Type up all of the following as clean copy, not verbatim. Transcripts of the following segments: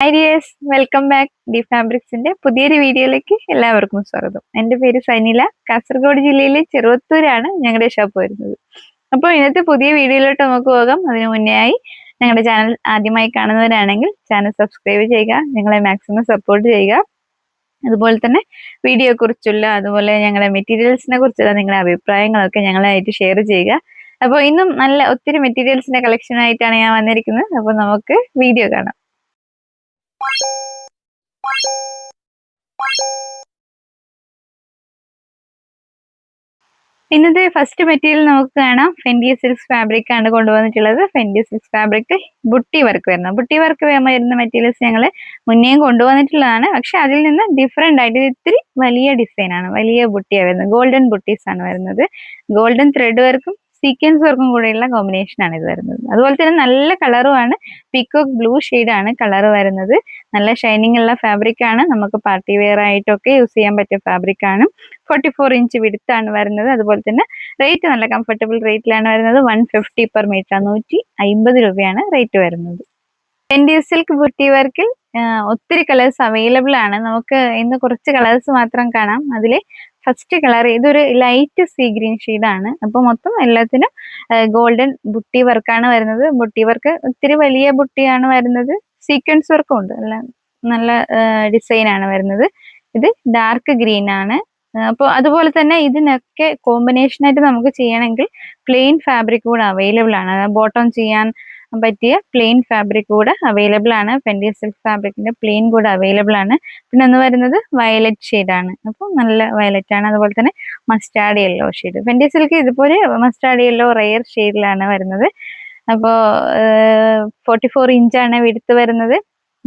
High dears, welcome back. D ഫാബ്രിക്സിന്റെ പുതിയൊരു വീഡിയോയിലേക്ക് എല്ലാവർക്കും സ്വാഗതം. എൻ്റെ പേര് സനില. കാസർഗോഡ് ജില്ലയിലെ ചെറുവത്തൂരാണ് ഞങ്ങളുടെ ഷോപ്പ് വരുന്നത്. അപ്പോൾ ഇന്നത്തെ പുതിയ വീഡിയോയിലോട്ട് നമുക്ക് പോകാം. അതിനു മുന്നേ ആയി ഞങ്ങളുടെ ചാനൽ ആദ്യമായി കാണുന്നവരാണെങ്കിൽ ചാനൽ സബ്സ്ക്രൈബ് ചെയ്യുക, ഞങ്ങളെ മാക്സിമം സപ്പോർട്ട് ചെയ്യുക. അതുപോലെ തന്നെ വീഡിയോ കുറിച്ചുള്ള അതുപോലെ ഞങ്ങളുടെ മെറ്റീരിയൽസിനെ കുറിച്ചുള്ള നിങ്ങളുടെ അഭിപ്രായങ്ങളൊക്കെ ഞങ്ങളായിട്ട് ഷെയർ ചെയ്യുക. അപ്പോൾ ഇന്നും നല്ല ഒത്തിരി മെറ്റീരിയൽസിന്റെ കളക്ഷൻ ആയിട്ടാണ് ഞാൻ വന്നിരിക്കുന്നത്. അപ്പോൾ നമുക്ക് വീഡിയോ കാണാം. ഇന്നത്തെ ഫസ്റ്റ് മെറ്റീരിയൽ നമുക്ക് കാണാം. ഫെൻഡി സിൽക്സ് ഫാബ്രിക് ആണ് കൊണ്ടുവന്നിട്ടുള്ളത്. Fendi silks fabric buti work വരുന്നത്. ബുട്ടി വർക്ക് വരുന്ന മെറ്റീരിയൽസ് ഞങ്ങൾ മുന്നേയും കൊണ്ടുവന്നിട്ടുള്ളതാണ്. പക്ഷെ അതിൽ നിന്ന് ഡിഫറെന്റ് ആയിട്ട് ഇത്തിരി വലിയ ഡിസൈൻ ആണ്, വലിയ ബുട്ടിയാണ് വരുന്നത്. ഗോൾഡൻ ബുട്ടീസ് ആണ് വരുന്നത്. ഗോൾഡൻ ത്രെഡ് വർക്കും സീക്വൻസ് വർക്കും കൂടെയുള്ള കോമ്പിനേഷൻ ആണ് ഇത് വരുന്നത്. അതുപോലെ തന്നെ നല്ല കളറുമാണ്. പീക്കോക്ക് ബ്ലൂ ആണ് കളർ വരുന്നത്. നല്ല ഷൈനിങ് ഉള്ള ഫാബ്രിക് ആണ്. നമുക്ക് പാർട്ടി വെയർ ആയിട്ടൊക്കെ യൂസ് ചെയ്യാൻ പറ്റിയ ഫാബ്രിക് ആണ്. 44 ഇഞ്ച് വിഡ്ത്ത് ആണ് വരുന്നത്. അതുപോലെ തന്നെ റേറ്റ് നല്ല കംഫർട്ടബിൾ റേറ്റിലാണ് വരുന്നത്. 150 പെർ മീറ്റർ, 150 രൂപയാണ് റേറ്റ് വരുന്നത്. ഫെൻഡി സിൽക്ക് ബുട്ടി വർക്കിൽ ഒത്തിരി കളേഴ്സ് അവൈലബിൾ ആണ്. നമുക്ക് ഇന്ന് കുറച്ച് കളേഴ്സ് മാത്രം കാണാം. അതിൽ ഫസ്റ്റ് കളർ ഇതൊരു ലൈറ്റ് സീ ഗ്രീൻ ആണ്. അപ്പോൾ മൊത്തം എല്ലാത്തിനും ഗോൾഡൻ ബുട്ടി വർക്കാണ് വരുന്നത്. ബുട്ടി വർക്ക് ഒത്തിരി വലിയ ബുട്ടിയാണ് വരുന്നത്. സീക്വൻസ് വർക്കും ഉണ്ട്. നല്ല ഡിസൈൻ ആണ് വരുന്നത്. ഇത് ഡാർക്ക് ഗ്രീൻ ആണ്. അപ്പോൾ അതുപോലെ തന്നെ ഇതിനൊക്കെ കോമ്പിനേഷൻ ആയിട്ട് നമുക്ക് ചെയ്യണമെങ്കിൽ പ്ലെയിൻ ഫാബ്രിക് കൂടെ അവൈലബിൾ ആണ്. ബോട്ടം ചെയ്യാൻ പറ്റിയ പ്ലെയിൻ ഫാബ്രിക് കൂടെ അവൈലബിൾ ആണ്. ഫെൻഡി സിൽക്ക് ഫാബ്രിക്കിന്റെ പ്ലെയിൻ കൂടെ അവൈലബിൾ ആണ്. പിന്നെ ഒന്ന് വരുന്നത് വയലറ്റ് ആണ്. അപ്പോൾ നല്ല വയലറ്റ് ആണ്. അതുപോലെ തന്നെ mustard yellow shade. Fendi silk ഇതുപോലെ മസ്റ്റാർഡ് യെല്ലോ റെയർ ഷെയ്ഡിലാണ് വരുന്നത്. അപ്പോൾ 44 ഇഞ്ചാണ് വിഡ്ത്ത് വരുന്നത്.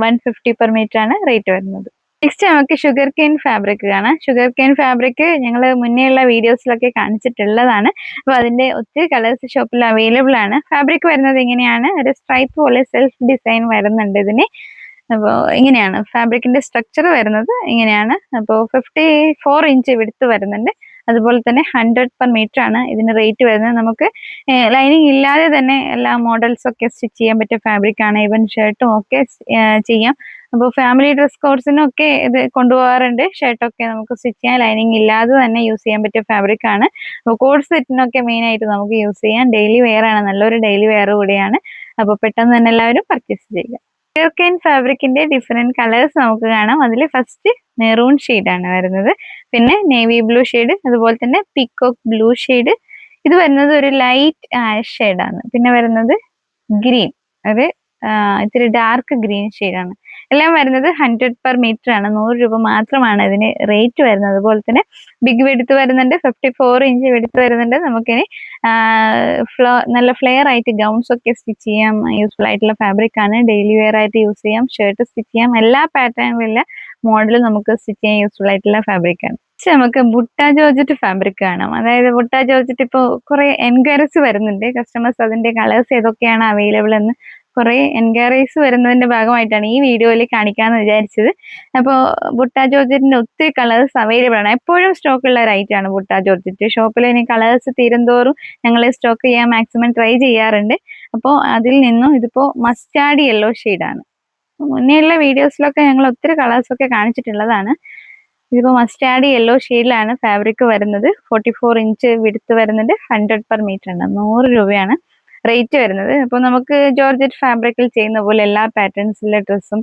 150 പെർ മീറ്റർ ആണ് റേറ്റ് വരുന്നത്. നെക്സ്റ്റ് നമുക്ക് ഷുഗർ കെയിൻ ഫാബ്രിക് കാണാം. ഷുഗർ കെയിൻ ഫാബ്രിക് ഞങ്ങൾ മുന്നേ ഉള്ള വീഡിയോസിലൊക്കെ കാണിച്ചിട്ടുള്ളതാണ്. അപ്പോൾ അതിന്റെ ഒത്തിരി കളേഴ്സ് ഷോപ്പിൽ അവൈലബിൾ ആണ്. ഫാബ്രിക് വരുന്നത് ഇങ്ങനെയാണ്. ഒരു സ്ട്രൈപ്പ് പോലെ സെൽഫ് ഡിസൈൻ വരുന്നുണ്ട് ഇതിന്. അപ്പോൾ ഇങ്ങനെയാണ് ഫാബ്രിക്കിന്റെ സ്ട്രക്ചർ വരുന്നത്. ഇങ്ങനെയാണ്. അപ്പോൾ 54 ഇഞ്ച് വിഡ്ത്ത് വരുന്നുണ്ട്. അതുപോലെ തന്നെ 100 പെർ മീറ്റർ ആണ് ഇതിന് റേറ്റ് വരുന്നത്. നമുക്ക് ലൈനിങ് ഇല്ലാതെ തന്നെ എല്ലാ മോഡൽസ് ഒക്കെ സ്റ്റിച്ച് ചെയ്യാൻ പറ്റിയ ഫാബ്രിക് ആണ്. ഈവൻ ഷർട്ടും ഒക്കെ ചെയ്യാം. അപ്പോൾ ഫാമിലി ഡ്രസ് കോഡ്സിനൊക്കെ ഇത് കൊണ്ടുപോകാറുണ്ട്. ഷർട്ടൊക്കെ നമുക്ക് സ്റ്റിച്ച് ചെയ്യാൻ ലൈനിങ് ഇല്ലാതെ തന്നെ യൂസ് ചെയ്യാൻ പറ്റിയ ഫാബ്രിക് ആണ്. അപ്പോൾ കോഡ് സെറ്റിനൊക്കെ മെയിൻ ആയിട്ട് നമുക്ക് യൂസ് ചെയ്യാം. ഡെയിലി വെയർ ആണ്, നല്ലൊരു ഡെയിലി വെയർ കൂടിയാണ്. അപ്പോൾ പെട്ടെന്ന് തന്നെ എല്ലാവരും പർച്ചേസ് ചെയ്യുക. ഷുഗർകെയിൻ ഫാബ്രിക്കിന്റെ ഡിഫറെന്റ് കളേഴ്സ് നമുക്ക് കാണാം. അതിൽ ഫസ്റ്റ് മെറൂൺ ആണ് വരുന്നത്. പിന്നെ നേവി ബ്ലൂ ഷെയ്ഡ്, അതുപോലെ തന്നെ പീക്കോക്ക് ബ്ലൂ ഷെയ്ഡ്. ഇത് വരുന്നത് ഒരു ലൈറ്റ് ആഷ് ആണ്. പിന്നെ വരുന്നത് ഗ്രീൻ, അത് ഇത്തിരി ഡാർക്ക് ഗ്രീൻ ആണ്. എല്ലാം വരുന്നത് 100 പെർ മീറ്റർ ആണ്. 100 രൂപ മാത്രമാണ് ഇതിന് റേറ്റ് വരുന്നത്. അതുപോലെ തന്നെ ബിഗ് വെടുത്ത് വരുന്നുണ്ട്. 54 ഇഞ്ച് വെടുത്ത് വരുന്നുണ്ട്. നമുക്കിനി നല്ല ഫ്ലെയർ ആയിട്ട് ഗൗൺസ് ഒക്കെ സ്റ്റിച്ച് ചെയ്യാം. യൂസ്ഫുൾ ആയിട്ടുള്ള ഫാബ്രിക് ആണ്. ഡെയിലി വെയർ ആയിട്ട് യൂസ് ചെയ്യാം. ഷർട്ട് സ്റ്റിച്ച് ചെയ്യാം. എല്ലാ പാറ്റേണിലുള്ള മോഡലും നമുക്ക് സ്റ്റിച്ച് ചെയ്യാൻ യൂസ്ഫുൾ ആയിട്ടുള്ള ഫാബ്രിക് ആണ്. നമുക്ക് ബുട്ട ജോർജറ്റ് ഫാബ്രിക് കാണാം. അതായത് ബുട്ട ജോർജറ്റ് ഇപ്പോൾ കുറെ എൻക്വയറീസ് വരുന്നുണ്ട്. കസ്റ്റമേഴ്സ് അതിന്റെ കളേഴ്സ് ഏതൊക്കെയാണ് അവൈലബിൾ എന്ന് കുറെ എൻക്വയറീസ് വരുന്നതിന്റെ ഭാഗമായിട്ടാണ് ഈ വീഡിയോയിൽ കാണിക്കാന്ന് വിചാരിച്ചത്. അപ്പോൾ ബുട്ട ജോർജറ്റിന്റെ ഒത്തിരി കളേഴ്സ് അവൈലബിൾ ആണ്. എപ്പോഴും സ്റ്റോക്ക് ഉള്ള ഒരു ഐറ്റം ആണ് ബുട്ട ജോർജറ്റ്. ഷോപ്പിൽ ഇനി കളേഴ്സ് തീരുന്തോറും ഞങ്ങൾ സ്റ്റോക്ക് ചെയ്യാൻ മാക്സിമം ട്രൈ ചെയ്യാറുണ്ട്. അപ്പോൾ അതിൽ നിന്നും ഇതിപ്പോ മസ്റ്റാർഡ് യെല്ലോ ആണ്. മുന്നേയുള്ള വീഡിയോസിലൊക്കെ ഞങ്ങൾ ഒത്തിരി കളേഴ്സ് ഒക്കെ കാണിച്ചിട്ടുള്ളതാണ്. ഇതിപ്പോ മസ്റ്റാർഡ് യെല്ലോ ഷെയ്ഡിലാണ് ഫാബ്രിക് വരുന്നത്. 44 ഇഞ്ച് വിഡ്ത്ത് വരുന്നുണ്ട്. 100 പെർ മീറ്റർ ആണ്. 100 രൂപയാണ് റേറ്റ് വരുന്നത്. അപ്പോൾ നമുക്ക് ജോർജറ്റ് ഫാബ്രിക്കിൽ ചെയ്യുന്ന പോലെ എല്ലാ പാറ്റേൺസിലെ ഡ്രസ്സും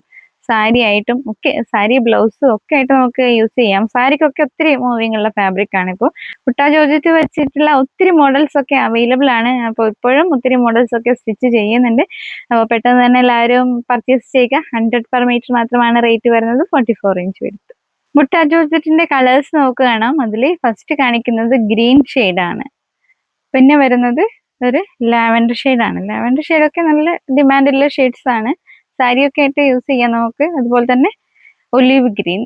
സാരി ആയിട്ടും ഒക്കെ, സാരി ബ്ലൗസും ഒക്കെ ആയിട്ട് നമുക്ക് യൂസ് ചെയ്യാം. സാരിക്കൊക്കെ ഒത്തിരി മൂവിങ് ഉള്ള ഫാബ്രിക് ആണ്. ഇപ്പോൾ ബുട്ട ജോർജറ്റ് വെച്ചിട്ടുള്ള ഒത്തിരി മോഡൽസ് ഒക്കെ അവൈലബിൾ ആണ്. അപ്പോൾ ഇപ്പോഴും ഒത്തിരി മോഡൽസ് ഒക്കെ സ്റ്റിച്ച് ചെയ്യുന്നുണ്ട്. അപ്പോൾ പെട്ടെന്ന് തന്നെ എല്ലാവരും പർച്ചേസ് ചെയ്യുക. 100 പെർ മീറ്റർ മാത്രമാണ് റേറ്റ് വരുന്നത്. 44 ഇഞ്ച് വിഡ്ത്ത്. ബുട്ട ജോർജറ്റിന്റെ കളേഴ്സ് നമുക്ക് കാണാം. അതിൽ ഫസ്റ്റ് കാണിക്കുന്നത് ഗ്രീൻ ആണ്. പിന്നെ വരുന്നത് ഒരു ലാവൻഡർ ആണ്. ലാവൻഡർ ഷെയ്ഡൊക്കെ നല്ല ഡിമാൻഡുള്ള ഷെയ്ഡ്സ് ആണ്. സാരിയൊക്കെ ആയിട്ട് യൂസ് ചെയ്യാം നമുക്ക്. അതുപോലെ തന്നെ ഒലീവ് ഗ്രീൻ.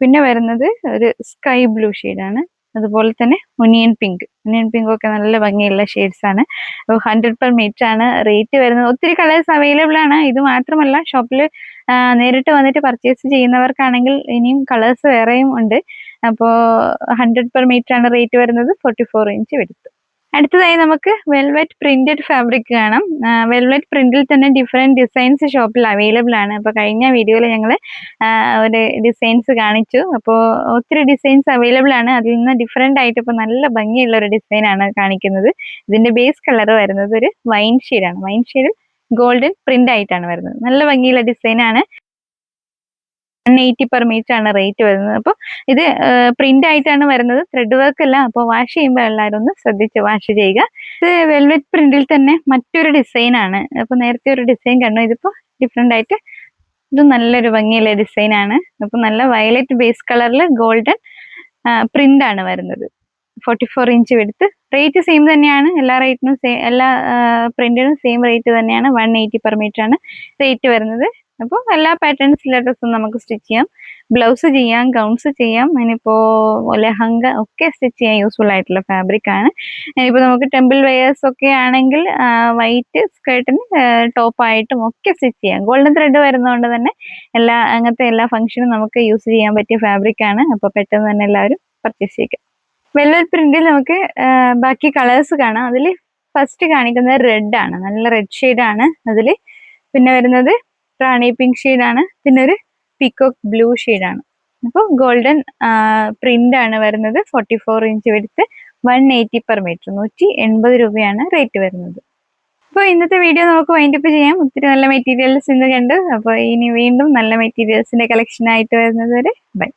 പിന്നെ വരുന്നത് ഒരു സ്കൈ ബ്ലൂ ആണ്. അതുപോലെ തന്നെ ഒനിയൻ പിങ്ക് ഒക്കെ നല്ല ഭംഗിയുള്ള ഷെയ്ഡ്സ് ആണ്. 100 പെർ മീറ്റർ ആണ് റേറ്റ് വരുന്നത്. ഒത്തിരി കളേഴ്സ് അവൈലബിൾ ആണ്. ഇത് മാത്രമല്ല, ഷോപ്പിൽ നേരിട്ട് വന്നിട്ട് പർച്ചേസ് ചെയ്യുന്നവർക്കാണെങ്കിൽ ഇനിയും കളേഴ്സ് വേറെയും ഉണ്ട്. അപ്പോൾ 100 പെർ മീറ്റർ ആണ് റേറ്റ് വരുന്നത്. 44 ഇഞ്ച് വരുന്നത്. അടുത്തതായി നമുക്ക് വെൽവെറ്റ് പ്രിന്റഡ് ഫാബ്രിക് കാണാം. വെൽവെറ്റ് പ്രിന്റിൽ തന്നെ ഡിഫറെന്റ് ഡിസൈൻസ് ഷോപ്പിൽ അവൈലബിൾ ആണ്. അപ്പോൾ കഴിഞ്ഞ വീഡിയോയിൽ ഞങ്ങൾ ഒരു ഡിസൈൻസ് കാണിച്ചു. അപ്പോൾ ഒത്തിരി ഡിസൈൻസ് അവൈലബിൾ ആണ്. അതിൽ നിന്ന് ഡിഫറെന്റ് ആയിട്ട് ഇപ്പോൾ നല്ല ഭംഗിയുള്ള ഒരു ഡിസൈൻ ആണ് കാണിക്കുന്നത്. ഇതിന്റെ ബേസ് കളർ വരുന്നത് ഒരു വൈൻ ഷെയ്ഡാണ്. വൈൻ ഷെയ്ഡിൽ ഗോൾഡൻ പ്രിന്റ് ആയിട്ടാണ് വരുന്നത്. നല്ല ഭംഗിയുള്ള ഡിസൈൻ ആണ്. 180 പെർ മീറ്റർ ആണ് റേറ്റ് വരുന്നത്. അപ്പോൾ ഇത് പ്രിന്റ് ആയിട്ടാണ് വരുന്നത്, ത്രെഡ് വർക്ക് അല്ല. അപ്പോൾ വാഷ് ചെയ്യുമ്പോൾ എല്ലാവരും ഒന്ന് ശ്രദ്ധിച്ച് വാഷ് ചെയ്യുക. ഇത് വെൽവെറ്റ് പ്രിന്റിൽ തന്നെ മറ്റൊരു ഡിസൈൻ ആണ്. അപ്പൊ നേരത്തെ ഒരു ഡിസൈൻ കണ്ടു, ഇതിപ്പോ ഡിഫറെന്റ് ആയിട്ട് ഇത് നല്ലൊരു ഭംഗിയുള്ള ഡിസൈൻ ആണ്. അപ്പൊ നല്ല വയലറ്റ് ബേസ് കളറിൽ ഗോൾഡൻ പ്രിന്റ് ആണ് വരുന്നത്. 44 ഇഞ്ച് എടുത്ത് റേറ്റ് സെയിം തന്നെയാണ്. എല്ലാ റേറ്റിനും എല്ലാ പ്രിന്റിനും സെയിം റേറ്റ് തന്നെയാണ്. 180 പെർ മീറ്റർ ആണ് റേറ്റ് വരുന്നത്. അപ്പോൾ എല്ലാ പാറ്റേൺസിലെ ഡ്രസ്സും നമുക്ക് സ്റ്റിച്ച് ചെയ്യാം. ബ്ലൗസ് ചെയ്യാം, ഗൗൺസ് ചെയ്യാം, ഇനിയിപ്പോ ലെഹങ്ക ഒക്കെ സ്റ്റിച്ച് ചെയ്യാൻ യൂസ്ഫുൾ ആയിട്ടുള്ള ഫാബ്രിക് ആണ്. ഇനിയിപ്പോ നമുക്ക് ടെമ്പിൾ വെയേഴ്സ് ഒക്കെ ആണെങ്കിൽ വൈറ്റ് സ്കേർട്ടിന് ടോപ്പായിട്ടും ഒക്കെ സ്റ്റിച്ച് ചെയ്യാം. ഗോൾഡൻ ത്രെഡ് വരുന്നതുകൊണ്ട് തന്നെ അങ്ങനത്തെ എല്ലാ ഫംഗ്ഷനും നമുക്ക് യൂസ് ചെയ്യാൻ പറ്റിയ ഫാബ്രിക് ആണ്. അപ്പോൾ പെട്ടെന്ന് തന്നെ എല്ലാവരും പർച്ചേസ് ചെയ്യുക. വെൽവെറ്റ് പ്രിന്റിൽ നമുക്ക് ബാക്കി കളേഴ്സ് കാണാം. അതിൽ ഫസ്റ്റ് കാണിക്കുന്നത് റെഡ് ആണ്. നല്ല റെഡ് ഷെയ്ഡ് ആണ് അതിൽ. പിന്നെ വരുന്നത് റാണി പിങ്ക് ഷെയ്ഡ് ആണ്. പിന്നെ ഒരു പീകോക്ക് ബ്ലൂ ഷെയ്ഡ് ആണ്. അപ്പോൾ ഗോൾഡൻ പ്രിന്റ് ആണ് വരുന്നത്. 44 ഇഞ്ച് എടുത്ത് 180 പെർ മീറ്റർ, 180 രൂപയാണ് റേറ്റ് വരുന്നത്. അപ്പോൾ ഇന്നത്തെ വീഡിയോ നമുക്ക് വൈൻഡപ്പ് ചെയ്യാം. ഒത്തിരി നല്ല മെറ്റീരിയൽസ് ഇന്ന് കണ്ട്. അപ്പോൾ ഇനി വീണ്ടും നല്ല മെറ്റീരിയൽസിന്റെ കളക്ഷൻ ആയിട്ട് വരുന്നത് വരെ ബൈ.